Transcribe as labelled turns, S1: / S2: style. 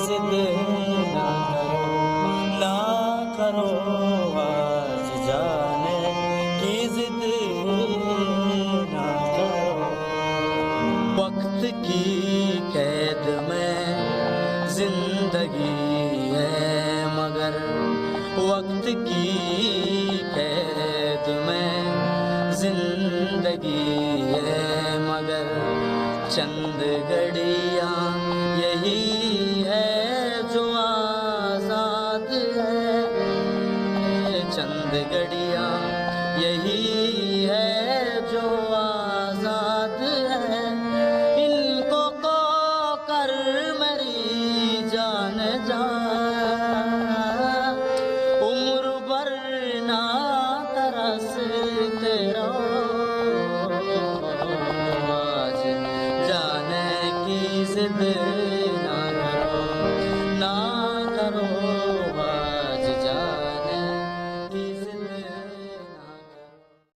S1: जिद ना करो आज जाने की जिद ना करो। वक्त की कैद में जिंदगी है मगर वक्त की कैद में जिंदगी है मगर चंद घड़ियाँ यही है जो आजाद है। चंद घड़ियाँ